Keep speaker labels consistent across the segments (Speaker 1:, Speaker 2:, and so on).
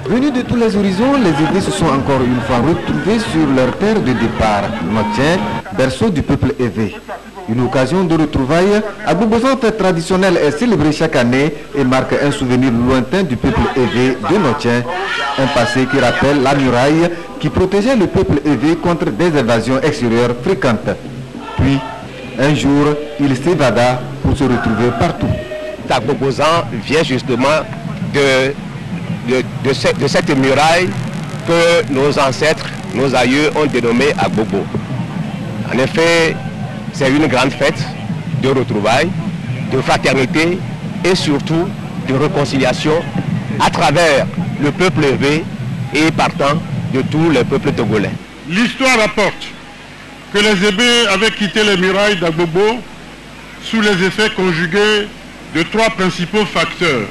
Speaker 1: Venus de tous les horizons, les Évreux se sont encore une fois retrouvés sur leur terre de départ, Notien, berceau du peuple évé. Une occasion de retrouvailles, Agbogbosan, fête traditionnelle, est célébrée chaque année et marque un souvenir lointain du peuple évé de Notien, un passé qui rappelle la muraille qui protégeait le peuple évé contre des invasions extérieures fréquentes. Puis, un jour, il s'évada pour se retrouver partout.
Speaker 2: Agbogbosan vient justement de cette muraille que nos ancêtres, nos aïeux ont dénommée Agbogbo. En effet, c'est une grande fête de retrouvailles, de fraternité et surtout de réconciliation à travers le peuple évé et partant de tous les peuples togolais.
Speaker 3: L'histoire rapporte que les Ébés avaient quitté les murailles d'Agbogbo sous les effets conjugués de trois principaux facteurs.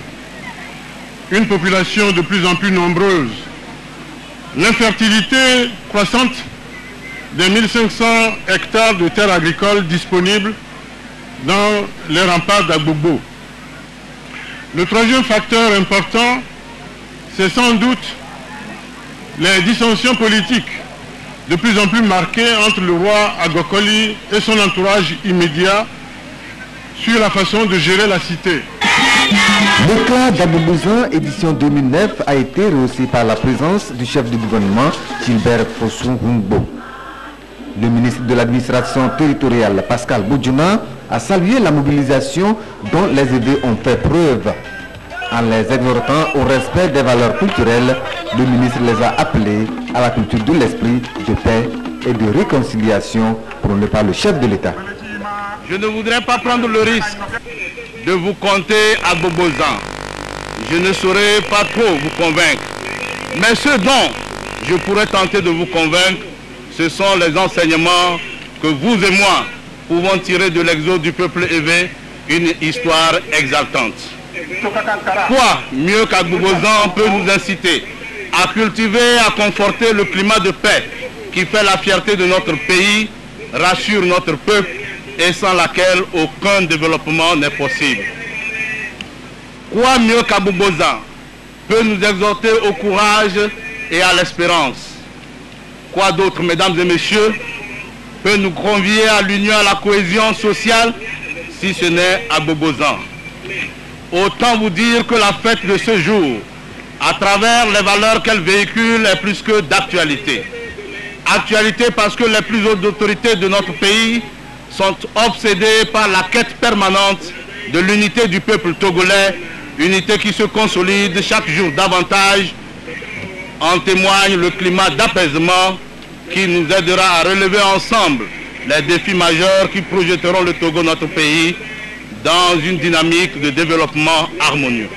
Speaker 3: Une population de plus en plus nombreuse, l'infertilité croissante des 1500 hectares de terres agricoles disponibles dans les remparts d'Agbogbo. Le troisième facteur important, c'est sans doute les dissensions politiques de plus en plus marquées entre le roi Agokoli et son entourage immédiat sur la façon de gérer la cité.
Speaker 1: L'éclat d'Agbogbosan édition 2009 a été rehaussé par la présence du chef du gouvernement, Gilbert Fossou-Hungbo. Le ministre de l'administration territoriale, Pascal Boudjouna, a salué la mobilisation dont les Évreux ont fait preuve. En les exhortant au respect des valeurs culturelles, le ministre les a appelés à la culture de l'esprit, de paix et de réconciliation, prôné par le chef de l'État.
Speaker 4: Je ne voudrais pas prendre le risque de vous compter à Agbogbosan. Je ne saurais pas trop vous convaincre. Mais ce dont je pourrais tenter de vous convaincre, ce sont les enseignements que vous et moi pouvons tirer de l'exode du peuple évé, une histoire exaltante. Quoi mieux qu'Agbogbosan peut nous inciter à cultiver, à conforter le climat de paix qui fait la fierté de notre pays, rassure notre peuple et sans laquelle aucun développement n'est possible. Quoi mieux qu'Agbogbosan peut nous exhorter au courage et à l'espérance? Quoi d'autre, mesdames et messieurs, peut nous convier à l'union, à la cohésion sociale, si ce n'est Agbogbosan? Autant vous dire que la fête de ce jour, à travers les valeurs qu'elle véhicule, est plus que d'actualité. Actualité parce que les plus hautes autorités de notre pays sont obsédées par la quête permanente de l'unité du peuple togolais, unité qui se consolide chaque jour davantage. En témoigne le climat d'apaisement qui nous aidera à relever ensemble les défis majeurs qui projetteront le Togo, notre pays, dans une dynamique de développement harmonieux.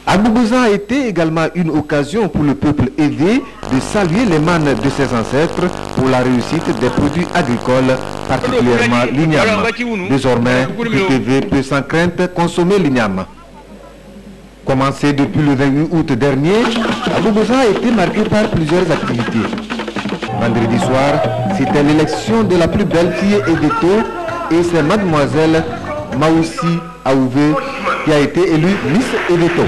Speaker 1: Agbogbosan a été également une occasion pour le peuple évé de saluer les mannes de ses ancêtres pour la réussite des produits agricoles, particulièrement l'igname. Désormais, le évé peut sans crainte consommer l'igname. Commencé depuis le 28 août dernier, Agbogbosan a été marqué par plusieurs activités. Vendredi soir, c'était l'élection de la plus belle fille Eveto et c'est mademoiselle Maoussi Aouvé qui a été élue Miss Eveto.